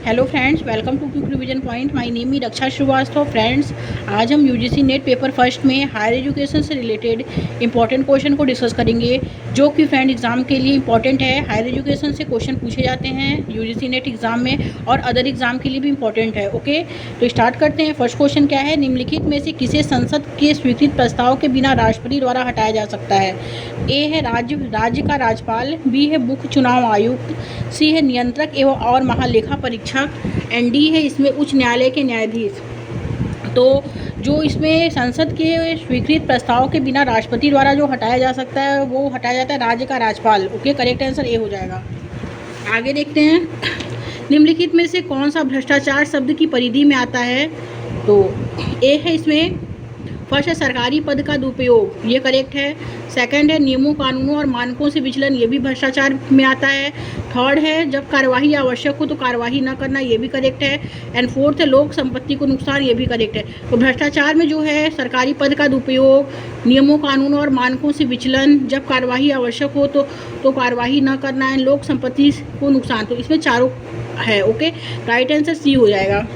Hello friends, welcome to quick revision point. My name is Raksha Srivastava. Friends, आज हम UGC NET paper first में higher education से related important question को discuss करेंगे, जो कि फ्रेंड एग्जाम के लिए इंपॉर्टेंट है। हायर एजुकेशन से क्वेश्चन पूछे जाते हैं यूजीसी नेट एग्जाम में और अदर एग्जाम के लिए भी इंपॉर्टेंट है। ओके, तो स्टार्ट करते हैं। फर्स्ट क्वेश्चन क्या है? निम्नलिखित में से किसे संसद के स्वीकृत प्रस्ताव के बिना राष्ट्रपति द्वारा हटाया जा सकता है? ए है राज्य का राज्यपाल, बी है मुख्य चुनाव आयुक्त, सी है नियंत्रक एवं और महालेखा परीक्षक, एंड डी है इसमें उच्च न्यायालय के न्यायाधीश। तो जो इसमें संसद के स्वीकृत प्रस्ताव के बिना राष्ट्रपति द्वारा जो हटाया जा सकता है वो हटाया जाता है राज्य का राज्यपाल। ओके, करेक्ट आंसर ए हो जाएगा। आगे देखते हैं, निम्नलिखित में से कौन सा भ्रष्टाचार शब्द की परिधि में आता है? तो ए है इसमें फर्स्ट है सरकारी पद का दुरुपयोग, ये करेक्ट है। सेकंड है नियमों कानूनों और मानकों से विचलन, ये भी भ्रष्टाचार में आता है। थर्ड है जब कार्यवाही आवश्यक हो तो कार्यवाही न करना, ये भी करेक्ट है। एंड फोर्थ है लोक संपत्ति को नुकसान, ये भी करेक्ट है। तो भ्रष्टाचार में जो है सरकारी पद का दुरुपयोग, नियमों कानूनों और मानकों से विचलन, जब कार्यवाही आवश्यक हो तो कार्यवाही न करना है, लोक संपत्ति को नुकसान, तो इसमें चारों है। ओके, राइट आंसर सी हो जाएगा।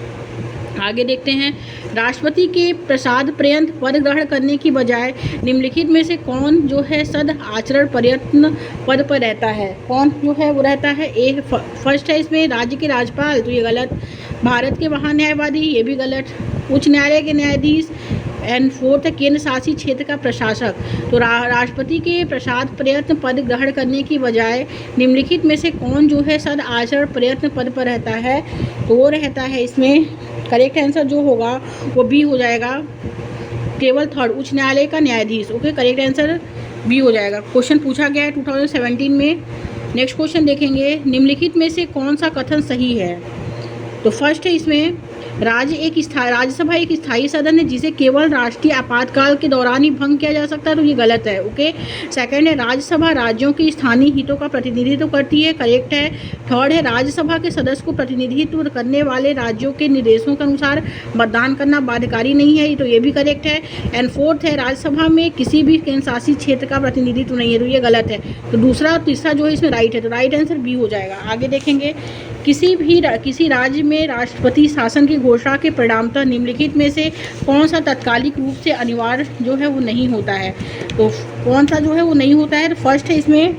आगे देखते हैं, राष्ट्रपति के प्रसाद पर्यंत पद ग्रहण करने की बजाय निम्नलिखित में से कौन जो है सद आचरण प्रयत्न पद पर रहता है? कौन जो है वो रहता है? ए फर्स्ट है इसमें राज्य के राज्यपाल, तो ये गलत। भारत के महान्यायवादी, ये भी गलत। उच्च न्यायालय के न्यायाधीश, एंड फोर्थ है केंद्र शासित क्षेत्र का प्रशासक। तो राष्ट्रपति के प्रसाद प्रयत्न पद ग्रहण करने की बजाय निम्नलिखित में से कौन जो है सद आचरण प्रयत्न पद पर रहता है? तो वो रहता है इसमें करेक्ट आंसर जो होगा वो बी हो जाएगा, केवल थर्ड, उच्च न्यायालय का न्यायाधीश। ओके, करेक्ट आंसर बी हो जाएगा। क्वेश्चन पूछा गया है 2017 में। नेक्स्ट क्वेश्चन देखेंगे, निम्नलिखित में से कौन सा कथन सही है? तो फर्स्ट है इसमें राज्यसभा एक स्थायी सदन है जिसे केवल राष्ट्रीय आपातकाल के दौरान ही भंग किया जा सकता है, तो ये गलत है। ओके, सेकंड है राज्यसभा राज्यों के स्थानीय हितों का प्रतिनिधित्व करती है, करेक्ट है। थर्ड है राज्यसभा के सदस्य को प्रतिनिधित्व करने वाले राज्यों के निर्देशों के अनुसार मतदान करना बाध्यकारी नहीं है, तो ये भी करेक्ट है। एंड फोर्थ है राज्यसभा में किसी भी केंद्र शासित क्षेत्र का प्रतिनिधित्व नहीं है, तो ये गलत है। तो दूसरा और तीसरा जो है इसमें राइट है, तो राइट आंसर बी हो जाएगा। आगे देखेंगे, किसी राज्य में राष्ट्रपति शासन की घोषणा के परिणामतः निम्नलिखित में से कौन सा तात्कालिक रूप से अनिवार्य जो है वो नहीं होता है? तो कौन सा जो है वो नहीं होता है? तो फर्स्ट है इसमें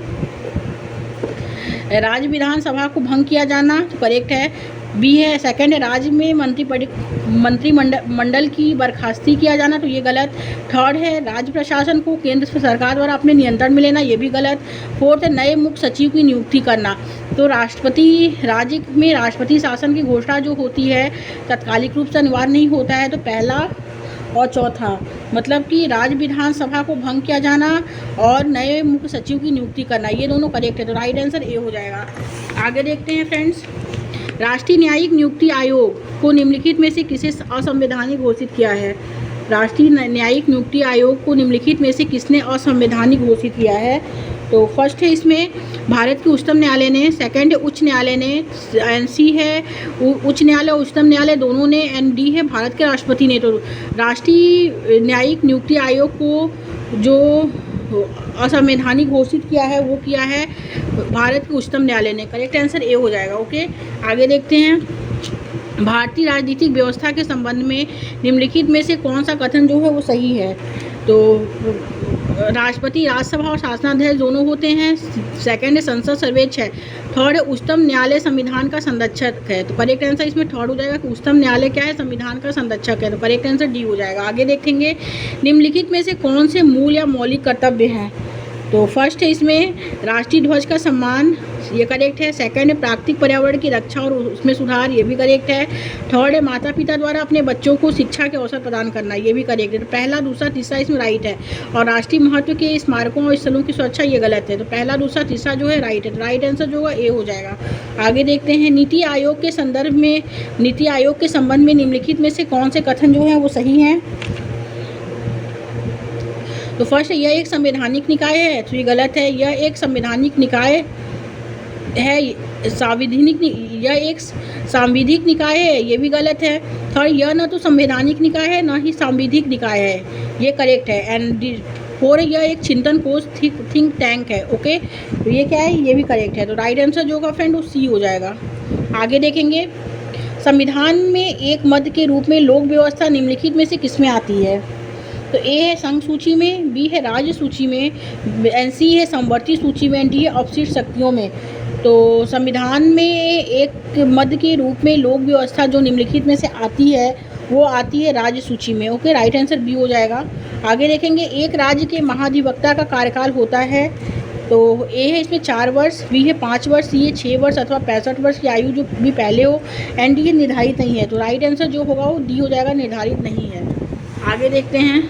राज्य विधानसभा को भंग किया जाना, तो करेक्ट है, बी है। सेकंड है राज्य में मंत्रिमंडल की बर्खास्ती किया जाना, तो ये गलत। थर्ड है राज्य प्रशासन को केंद्र सरकार द्वारा अपने नियंत्रण में लेना, ये भी गलत। फोर्थ है नए मुख्य सचिव की नियुक्ति करना। तो राज्य में राष्ट्रपति शासन की घोषणा जो होती है तात्कालिक रूप से अनिवार्य नहीं होता है, तो पहला और चौथा, मतलब कि राज्य विधानसभा को भंग किया जाना और नए मुख्य सचिव की नियुक्ति करना, ये दोनों करेक्ट है, तो राइट आंसर ए हो जाएगा। आगे देखते हैं फ्रेंड्स, राष्ट्रीय न्यायिक नियुक्ति आयोग को निम्नलिखित में से किसे असंवैधानिक घोषित किया है? राष्ट्रीय न्यायिक नियुक्ति आयोग को निम्नलिखित में से किसने असंवैधानिक घोषित किया है? तो फर्स्ट है इसमें भारत के उच्चतम न्यायालय ने, सेकंड है उच्च न्यायालय ने, एंड सी है उच्च न्यायालय और उच्चतम न्यायालय दोनों ने, एंड डी है भारत के राष्ट्रपति ने। तो राष्ट्रीय न्यायिक नियुक्ति आयोग को जो असंवैधानिक घोषित किया है वो किया है भारत के उच्चतम न्यायालय ने, करेक्ट आंसर ए हो जाएगा। ओके, आगे देखते हैं, भारतीय राजनीतिक व्यवस्था के संबंध में निम्नलिखित में से कौन सा कथन जो है वो सही है? तो राष्ट्रपति राज्यसभा और शासनाध्यक्ष दोनों होते हैं। सेकंड है संसद सर्वोच्च है। थर्ड है उच्चतम न्यायालय संविधान का संरक्षक है, तो करेक्ट आंसर इसमें थर्ड हो जाएगा कि उच्चतम न्यायालय क्या है? संविधान का संरक्षक है, तो करेक्ट आंसर डी हो जाएगा। आगे देखेंगे, निम्नलिखित में से कौन से मूल या मौलिक कर्तव्य हैं? तो फर्स्ट है इसमें राष्ट्रीय ध्वज का सम्मान, ये करेक्ट है। सेकंड है प्राकृतिक पर्यावरण की रक्षा और उसमें सुधार, ये भी करेक्ट है। थर्ड है माता पिता द्वारा अपने बच्चों को शिक्षा के अवसर प्रदान करना, ये भी करेक्ट है। तो पहला दूसरा तीसरा इसमें राइट है। और राष्ट्रीय महत्व के स्मारकों और स्थलों की सुरक्षा, ये गलत है। तो पहला दूसरा तीसरा जो है राइट है, तो राइट आंसर जो होगा ए हो जाएगा। आगे देखते हैं, नीति आयोग के संबंध में निम्नलिखित में से कौन से कथन जो हैं वो सही हैं? तो फर्स्ट यह एक संवैधानिक निकाय है, तो ये गलत है। यह एक संवैधानिक निकाय है, यह एक सांविधिक निकाय है, ये भी गलत है। थर्ड, यह न तो संवैधानिक निकाय है न ही सांविधिक निकाय है, ये करेक्ट है। एंड फोर, यह एक चिंतन कोष थिंक टैंक है। ओके, तो ये क्या है? ये भी करेक्ट है, तो राइट आंसर जो होगा फ्रेंड वो सी हो जाएगा। आगे देखेंगे, संविधान में एक मद के रूप में लोक व्यवस्था निम्नलिखित में से किसमें आती है? तो ए है संघ सूची में, बी है राज्य सूची में, सी है समवर्ती सूची में, डी है अपशिष्ट शक्तियों में। तो संविधान में एक मद के रूप में लोक व्यवस्था जो निम्नलिखित में से आती है वो आती है राज्य सूची में। ओके, राइट आंसर बी हो जाएगा। आगे देखेंगे, एक राज्य के महाधिवक्ता का कार्यकाल होता है। तो ए है इसमें 4 वर्ष, बी है 5 वर्ष, सी है 6 वर्ष अथवा 65 वर्ष की आयु जो भी पहले हो, एंड डी निर्धारित नहीं है। तो राइट आंसर जो होगा वो डी हो जाएगा, निर्धारित नहीं है। आगे देखते हैं,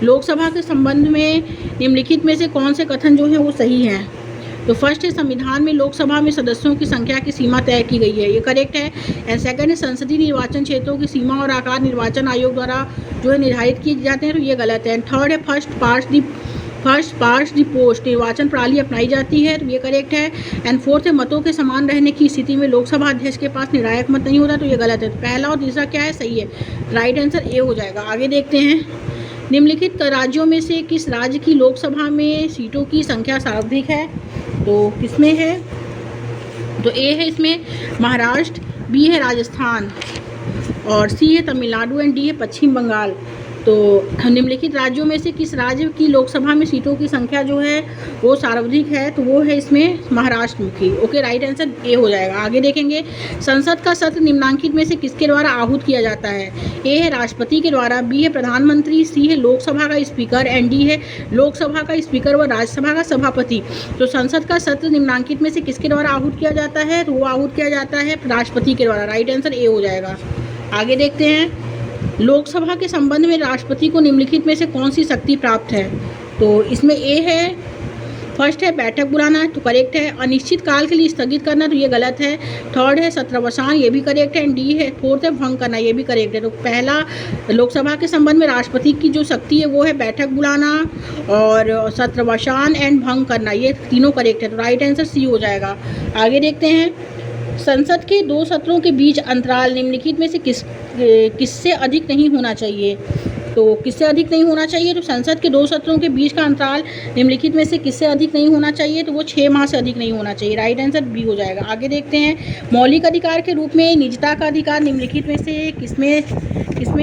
लोकसभा के संबंध में निम्नलिखित में से कौन से कथन जो है वो सही हैं? तो फर्स्ट है, संविधान में लोकसभा में सदस्यों की संख्या की सीमा तय की गई है, ये करेक्ट है। एंड सेकंड है, संसदीय निर्वाचन क्षेत्रों की सीमा और आकार निर्वाचन आयोग द्वारा जो है निर्धारित किए जाते हैं, तो ये गलत है। एंड थर्ड है, फर्स्ट पास्ट द पोस्ट निर्वाचन प्रणाली अपनाई जाती है, तो ये करेक्ट है। एंड फोर्थ है, मतों के समान रहने की स्थिति में लोकसभा अध्यक्ष के पास निर्णायक मत नहीं होता, तो ये गलत है। तो पहला और तीसरा क्या है? सही है, राइट आंसर ए हो जाएगा। आगे देखते हैं, निम्नलिखित राज्यों में से किस राज्य की लोकसभा में सीटों की संख्या सर्वाधिक है? तो किसमें है? तो ए है इसमें महाराष्ट्र, बी है राजस्थान और सी है तमिलनाडु एंड डी है पश्चिम बंगाल। तो निम्नलिखित राज्यों में से किस राज्य की लोकसभा में सीटों की संख्या जो है वो सर्वाधिक है? तो वो है इसमें महाराष्ट्र की। ओके, राइट आंसर ए हो जाएगा। आगे देखेंगे, संसद का सत्र निम्नलिखित में से किसके द्वारा आहूत किया जाता है? ए है राष्ट्रपति के द्वारा, बी है प्रधानमंत्री, सी है लोकसभा का स्पीकर एंड डी है लोकसभा का स्पीकर व राज्यसभा का सभापति। तो संसद का सत्र निम्नलिखित में से किसके द्वारा आहूत किया जाता है? तो वो आहूत किया जाता है राष्ट्रपति के द्वारा। राइट आंसर ए हो जाएगा। आगे देखते हैं, लोकसभा के संबंध में राष्ट्रपति को निम्नलिखित में से कौन सी शक्ति प्राप्त है? तो इसमें ए है, फर्स्ट है बैठक बुलाना, तो करेक्ट है। अनिश्चित काल के लिए स्थगित करना, तो ये गलत है। थर्ड है सत्रावसान, ये भी करेक्ट है। एंड डी है फोर्थ है भंग करना, ये भी करेक्ट है। तो पहला, लोकसभा के संबंध में राष्ट्रपति की जो शक्ति है वो है बैठक बुलाना और सत्रावसान एंड भंग करना, ये तीनों करेक्ट है। तो राइट आंसर सी हो जाएगा। आगे देखते हैं, संसद के 2 सत्रों के बीच अंतराल निम्नलिखित में से किससे अधिक नहीं होना चाहिए? तो किससे अधिक नहीं होना चाहिए? तो संसद के 2 सत्रों के बीच का अंतराल निम्नलिखित में से किससे अधिक नहीं होना चाहिए? तो वो 6 माह से अधिक नहीं होना चाहिए। राइट आंसर बी हो जाएगा। आगे देखते हैं, मौलिक अधिकार के रूप में निजता का अधिकार निम्नलिखित में से किसमें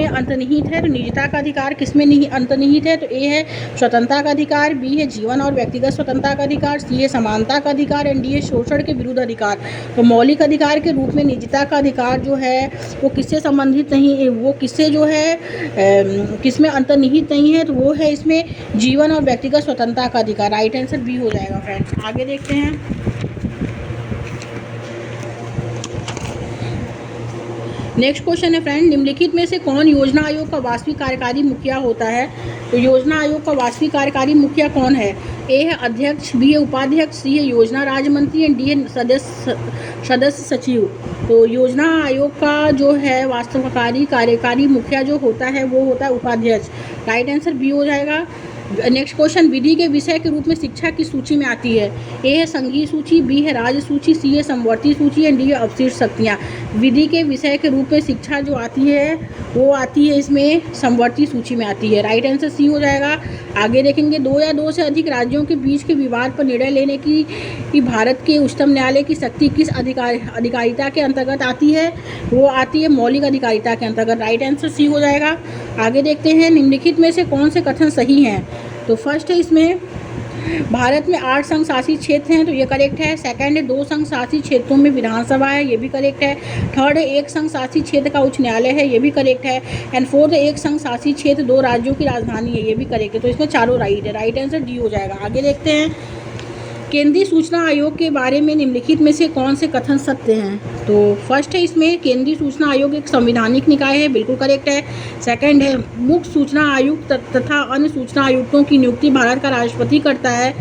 अंतर्निहित है? तो निजता का अधिकार किसमें अंतर्निहित है? तो ए है स्वतंत्रता का अधिकार, बी है जीवन और व्यक्तिगत स्वतंत्रता का अधिकार, सी है समानता का अधिकार एंड डी है शोषण के विरुद्ध अधिकार। तो मौलिक अधिकार के रूप में निजता का अधिकार जो है वो किससे संबंधित नहीं, वो किससे जो है किसमें अंतर्निहित नहीं है? तो वो है इसमें जीवन और व्यक्तिगत स्वतंत्रता का अधिकार। राइट आंसर बी हो जाएगा फ्रेंड्स। आगे देखते हैं, नेक्स्ट क्वेश्चन है फ्रेंड, निम्नलिखित में से कौन योजना आयोग का वास्तविक कार्यकारी मुखिया होता है? तो योजना आयोग का वास्तविक कार्यकारी मुखिया कौन है? ए है अध्यक्ष, बी है उपाध्यक्ष, सी है योजना राज्य मंत्री एंड डी है सदस्य सचिव। तो योजना आयोग का जो है वास्तविक कार्यकारी मुखिया जो होता है वो होता है उपाध्यक्ष। राइट आंसर बी हो जाएगा। नेक्स्ट क्वेश्चन, विधि के विषय के रूप में शिक्षा की सूची में आती है? ए है संघीय सूची, बी है राज्य सूची, सी है समवर्ती सूची एंड डी है अवशिष्ट शक्तियाँ। विधि के विषय के रूप में शिक्षा जो आती है वो आती है इसमें समवर्ती सूची में आती है। राइट आंसर सी हो जाएगा। आगे देखेंगे, 2 या 2 से अधिक राज्यों के बीच के विवाद पर निर्णय लेने की भारत के उच्चतम न्यायालय की शक्ति किस अधिकारिता के अंतर्गत आती है? वो आती है मौलिक अधिकारिता के अंतर्गत। राइट आंसर सी हो जाएगा। आगे देखते हैं, निम्नलिखित में से कौन से कथन सही हैं? तो फर्स्ट है इसमें भारत में 8 संघ शासित क्षेत्र हैं, तो ये करेक्ट है। सेकंड है 2 संघ शासित क्षेत्रों में विधानसभा है, ये भी करेक्ट है। थर्ड है 1 संघ शासित क्षेत्र का उच्च न्यायालय है, ये भी करेक्ट है। एंड फोर्थ है 1 संघ शासित क्षेत्र 2 राज्यों की राजधानी है, ये भी करेक्ट है। तो इसमें चारों राइट है। राइट आंसर डी हो जाएगा। आगे देखते हैं, केंद्रीय सूचना आयोग के बारे में निम्नलिखित में से कौन से कथन सत्य हैं? तो फर्स्ट है इसमें केंद्रीय सूचना आयोग एक संवैधानिक निकाय है, बिल्कुल करेक्ट है। सेकंड है मुख्य सूचना आयुक्त तथा अन्य सूचना आयुक्तों की नियुक्ति भारत का राष्ट्रपति करता है,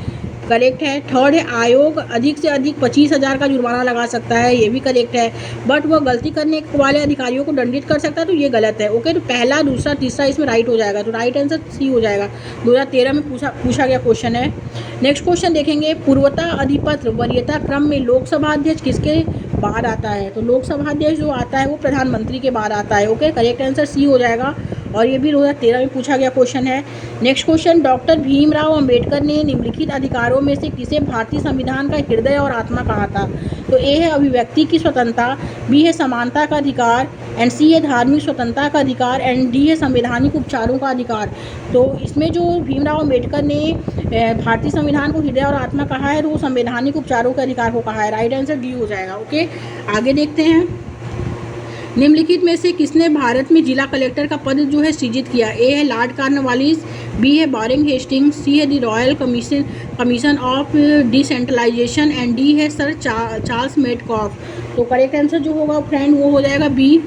करेक्ट है। थर्ड है आयोग अधिक से अधिक 25,000 का जुर्माना लगा सकता है, ये भी करेक्ट है। बट वह गलती करने वाले अधिकारियों को दंडित कर सकता है, तो ये गलत है। ओके, तो पहला, दूसरा, तीसरा इसमें राइट हो जाएगा। तो राइट आंसर सी हो जाएगा। 2013 में पूछा गया क्वेश्चन है। नेक्स्ट क्वेश्चन देखेंगे, पूर्वता अधिपत्र वरीयता क्रम में लोकसभा अध्यक्ष किसके बाद आता है? तो लोकसभा अध्यक्ष जो आता है वो प्रधानमंत्री के बाद आता है। ओके, करेक्ट आंसर सी हो जाएगा। और ये भी 2013 में पूछा गया क्वेश्चन है। Next question, doctor Bhimrao Ambedkar ने निम्नलिखित अधिकारों में से किसे भारतीय संविधान का हृदय और आत्मा कहा था? तो ए है अभिव्यक्ति की स्वतंत्रता, बी है समानता का अधिकार, एंड सी है धार्मिक स्वतंत्रता का अधिकार, एंड डी है संवैधानिक उपचारों का अधिकार। तो इसमें जो भीमराव अंबेडकर ने भारतीय संविधान को हृदय और आत्मा कहा है, तो वो संवैधानिक उपचारों के अधिकार को कहा है। राइट आंसर डी हो जाएगा। ओके, आगे देखते हैं। निम्नलिखित में से किसने भारत में जिला कलेक्टर का पद जो है सृजित किया? ए है लॉर्ड कॉर्नवालिस, बी है वारेन हेस्टिंग्स, सी है the Royal Commission of decentralisation, and D है सर चार्ल्स मेटकॉफ। तो करेक्ट आंसर जो होगा फ्रेंड वो हो जाएगा बी,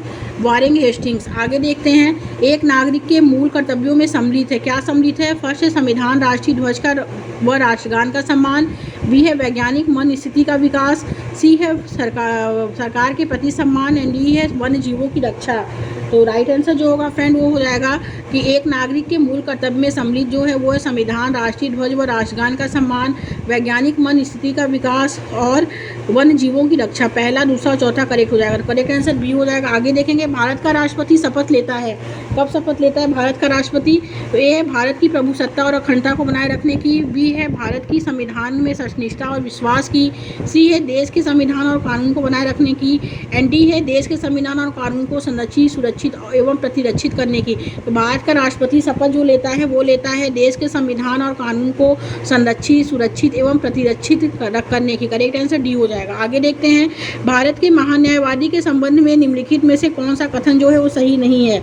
वारेन हेस्टिंग्स। आगे देखते हैं। एक नागरिक के मूल कर्तव्यों में सम्मिलित है, क्या सम्मिलित है? फर्स्ट है संविधान, राष्ट्रीय ध्वज का व राष्ट्रगान का सम्मान, बी है वैज्ञानिक मन स्थिति का विकास, सी है सरकार के प्रति सम्मान, एंड डी है वन्य जीवों की रक्षा। तो राइट आंसर जो होगा फ्रेंड वो हो जाएगा कि एक नागरिक के मूल कर्तव्य में सम्मिलित जो है वो है संविधान, राष्ट्रीय ध्वज व राष्ट्रगान का सम्मान, वैज्ञानिक मन स्थिति का विकास और वन्य जीवों की रक्षा। पहला, दूसरा, चौथा करेक्ट हो जाएगा। करेक्ट आंसर बी हो जाएगा। आगे देखेंगे। भारत का राष्ट्रपति शपथ लेता है, कब शपथ लेता है भारत का राष्ट्रपति? तो ए है भारत की प्रभुसत्ता और अखंडता को बनाए रखने की, बी है भारत की संविधान में सत्यनिष्ठा और विश्वास की, सी है देश के संविधान और कानून को बनाए रखने की, एंड डी है देश के संविधान और कानून को संरक्षित, सुरक्षित एवं प्रतिरक्षित करने की। तो भारत का राष्ट्रपति शपथ जो लेता है वो लेता है देश के संविधान और कानून को संरक्षित, सुरक्षित एवं प्रतिरक्षित करने की। करेक्ट आंसर डी हो जाएगा। आगे देखते हैं। भारत के महान्यायवादी के संबंध में निम्नलिखित में से कौन सा कथन जो है वो सही नहीं है?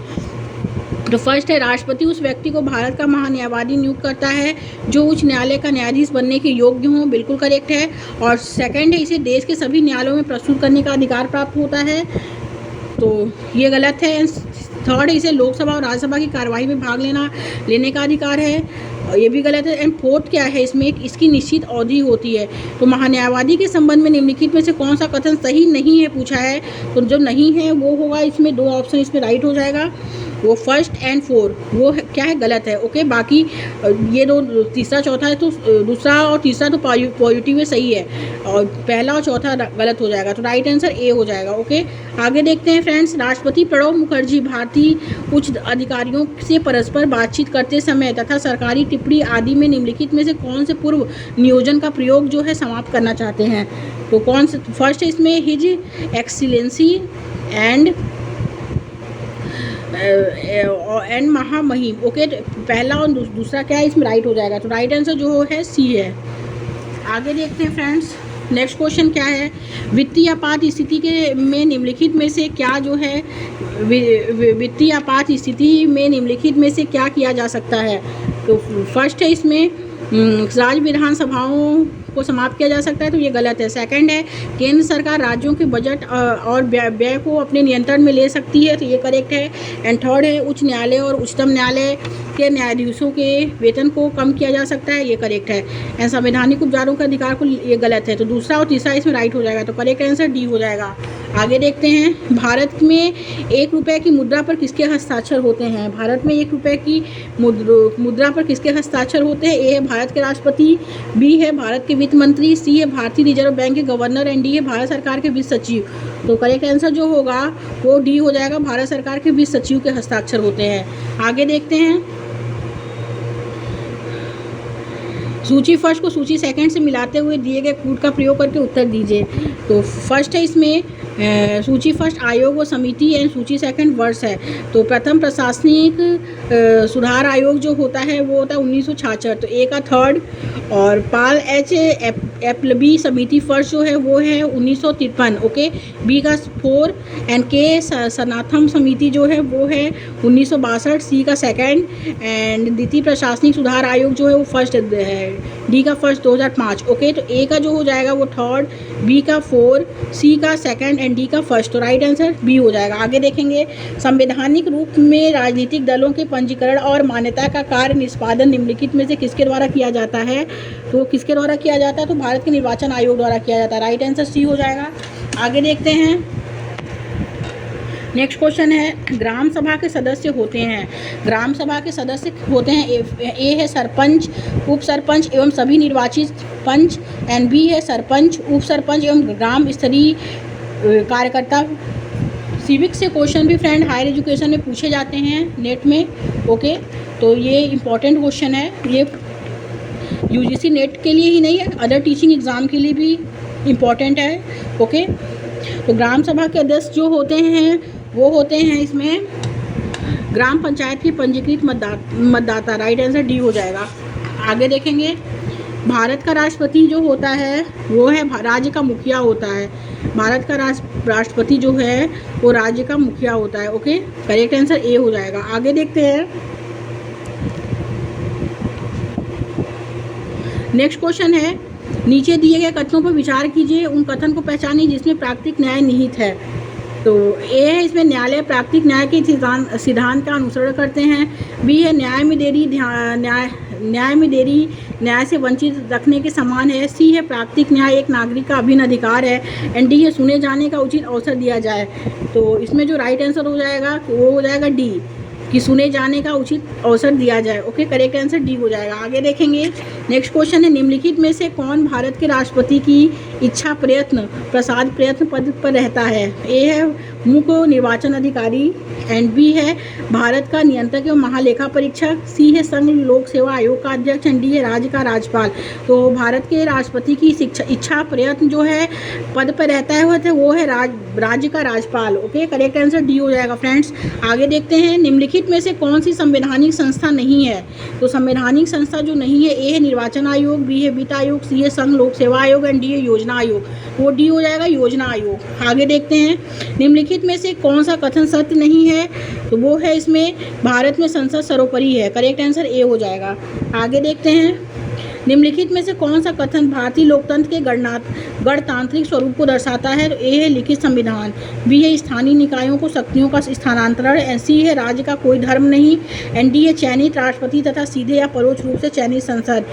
तो फर्स्ट है राष्ट्रपति उस व्यक्ति को भारत का महान्यायवादी नियुक्त करता है जो उच्च न्यायालय का न्यायाधीश बनने के योग्य हो, बिल्कुल करेक्ट है। और सेकंड है इसे देश के सभी न्यायालयों में प्रस्तुत करने का अधिकार प्राप्त होता है, तो ये गलत है। थर्ड है इसे लोकसभा और राज्यसभा की कार्यवाही में भाग लेने का अधिकार है, ये भी गलत है। एंड फोर्थ क्या है इसमें, इसकी निश्चित अवधि होती है। तो महान्यायवादी के संबंध में निम्नलिखित में से कौन सा कथन सही नहीं है पूछा है, तो जो नहीं है वो होगा इसमें दो ऑप्शन इसमें राइट हो जाएगा, वो फर्स्ट एंड फोर वो क्या है गलत है। ओके, बाकी ये दो तीसरा चौथा है तो दूसरा और तीसरा तो पॉजिटिव है, सही है, और पहला और चौथा गलत हो जाएगा। तो राइट आंसर ए हो जाएगा। ओके, आगे देखते हैं फ्रेंड्स। राष्ट्रपति प्रणब मुखर्जी भारतीय उच्च अधिकारियों से परस्पर बातचीत करते समय तथा सरकारी टिप्पणी आदि में निम्नलिखित में से कौन से पूर्व नियोजन का प्रयोग जो है समाप्त करना चाहते हैं? तो कौन से? फर्स्ट है इसमें हिज एक्सीलेंसी एंड महामहिम। ओके, पहला और दूसरा क्या है इसमें राइट हो जाएगा। तो राइट आंसर जो है सी है। आगे देखते हैं फ्रेंड्स। नेक्स्ट क्वेश्चन क्या है? वित्तीय आपात स्थिति के में निम्नलिखित में से क्या जो है वित्तीय आपात स्थिति में निम्नलिखित में से क्या किया जा सकता है? तो फर्स्ट है इसमें राज्य विधानसभाओं को समाप्त किया जा सकता है, तो ये गलत है। सेकंड है केंद्र सरकार राज्यों के बजट और व्यय को अपने नियंत्रण में ले सकती है, तो ये करेक्ट है। एंड थर्ड है उच्च न्यायालय और उच्चतम न्यायालय के न्यायाधीशों के वेतन को कम किया जा सकता है, ये करेक्ट है। एंड संवैधानिक उपचारों के अधिकार को, ये गलत है। तो दूसरा और तीसरा इसमें राइट हो जाएगा, तो करेक्ट आंसर डी हो जाएगा। आगे देखते हैं। भारत में 1 रुपये की मुद्रा पर किसके हस्ताक्षर होते हैं? भारत में 1 रुपये की मुद्रा पर किसके हस्ताक्षर होते हैं? ए है भारत के राष्ट्रपति, बी है भारत के वित्त मंत्री, सी है भारतीय रिजर्व बैंक के गवर्नर, एंड डी है भारत सरकार के वित्त सचिव। तो करेक्ट आंसर जो होगा वो डी हो जाएगा, भारत सरकार के वित्त सचिव के हस्ताक्षर होते हैं। आगे देखते हैं। सूची फर्स्ट को सूची सेकंड से मिलाते हुए दिए गए कूट का प्रयोग करके उत्तर दीजिए। तो फर्स्ट है इसमें सूची फर्स्ट आयोग व समिति एंड सूची सेकंड वर्ष है। तो प्रथम प्रशासनिक सुधार आयोग जो होता है वो होता है 1966, तो ए का थर्ड। और पाल एच एप्लबी समिति फर्स्ट जो है वो है 1953। ओके, बी का 4 एंड के सनाथम समिति जो है वो है 1962, सी का सेकंड। एंड द्वितीय प्रशासनिक सुधार आयोग जो है वो फर्स्ट है, डी का फर्स्ट 2005। ओके, तो ए का जो हो जाएगा वो थर्ड, बी का 4, सी का सेकंड एंड डी का फर्स्ट। तो राइट आंसर बी हो जाएगा। आगे देखेंगे। संवैधानिक रूप में राजनीतिक दलों के पंजीकरण और मान्यता का कार्य निष्पादन निम्नलिखित में से किसके द्वारा किया जाता है? तो किसके द्वारा किया जाता है? तो भारत के निर्वाचन आयोग द्वारा किया जाता है। राइट आंसर सी हो जाएगा। आगे देखते हैं। नेक्स्ट क्वेश्चन है ग्राम सभा के सदस्य होते हैं। ग्राम सभा के सदस्य होते हैं ए है सरपंच, उप सरपंच एवं सभी निर्वाचित पंच, एंड बी है सरपंच, उप सरपंच एवं ग्राम स्तरीय कार्यकर्ता सिविक्स से क्वेश्चन भी फ्रेंड हायर एजुकेशन में पूछे जाते हैं नेट में। ओके, तो ये इम्पॉर्टेंट क्वेश्चन है, ये यूजीसी नेट के लिए ही नहीं है, अदर टीचिंग एग्ज़ाम के लिए भी इम्पॉर्टेंट है। ओके, तो ग्राम सभा के अध्यक्ष जो होते हैं वो होते हैं इसमें ग्राम पंचायत के पंजीकृत मतदाता। राइट आंसर डी हो जाएगा। आगे देखेंगे, भारत का राष्ट्रपति जो होता है वो है राज्य का मुखिया होता है। भारत का राष्ट्रपति जो है वो राज्य का मुखिया होता है। ओके, करेक्ट आंसर ए हो जाएगा। आगे देखते हैं, नेक्स्ट क्वेश्चन है, नीचे दिए गए कथनों पर विचार कीजिए, उन कथन को पहचानिए जिसमें प्राकृतिक न्याय निहित है। तो ए है इसमें न्यायालय प्राकृतिक न्याय के सिद्धांत का अनुसरण करते हैं। बी है न्याय में देरी न्याय से वंचित रखने के समान है। सी है प्राकृतिक न्याय एक नागरिक का अभिन्न अधिकार है। एंड डी है सुने जाने का उचित अवसर दिया जाए। तो इसमें जो राइट आंसर हो जाएगा वो हो जाएगा डी, कि सुने जाने का उचित अवसर दिया जाए। ओके, करेक्ट आंसर डी हो जाएगा। आगे देखेंगे, नेक्स्ट क्वेश्चन है, निम्नलिखित में से कौन भारत के राष्ट्रपति की इच्छा प्रसाद प्रयत्न पद पर रहता है। ए है मुख्य निर्वाचन अधिकारी, एंड बी है भारत का नियंत्रक एवं महालेखा परीक्षक, सी है संघ लोक सेवा आयोग का अध्यक्ष, एंड डी है राज्य का राज्यपाल। तो भारत के राष्ट्रपति की इच्छा प्रयत्न जो है पद पर रहता है वो है राज्य का राज्यपाल। ओके, करेक्ट आंसर डी हो जाएगा फ्रेंड्स। आगे देखते हैं, निम्नलिखित में से कौन सी संवैधानिक संस्था नहीं है। तो संवैधानिक संस्था जो नहीं है, ए है निर्वाचन आयोग, बी है वित्त आयोग, सी है संघ लोक सेवा आयोग, एंड डी है योजना आयोग। वो डी हो जाएगा, योजना आयोग। आगे देखते हैं, निम्नलिखित में से कौन सा कथन सत्य नहीं है। तो वो है इसमें भारत में संसद सर्वोपरि है। करेक्ट आंसर ए हो जाएगा। आगे देखते हैं, निम्नलिखित में से कौन सा कथन भारतीय लोकतंत्र के गणतांत्रिक स्वरूप को दर्शाता है। तो ए है लिखित संविधान, बी है स्थानीय निकायों को शक्तियों का स्थानांतरण, एंड सी है राज्य का कोई धर्म नहीं, एंड डी है चयनित राष्ट्रपति तथा सीधे या परोक्ष रूप से चयनित संसद।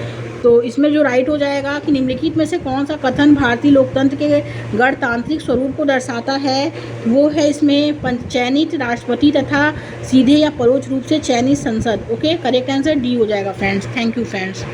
तो इसमें जो राइट हो जाएगा कि निम्नलिखित में से कौन सा कथन भारतीय लोकतंत्र के गणतांत्रिक स्वरूप को दर्शाता है, वो है इसमें चयनित राष्ट्रपति तथा सीधे या परोक्ष रूप से चयनित संसद। ओके, करेक्ट आंसर डी हो जाएगा फ्रेंड्स। Thank you friends.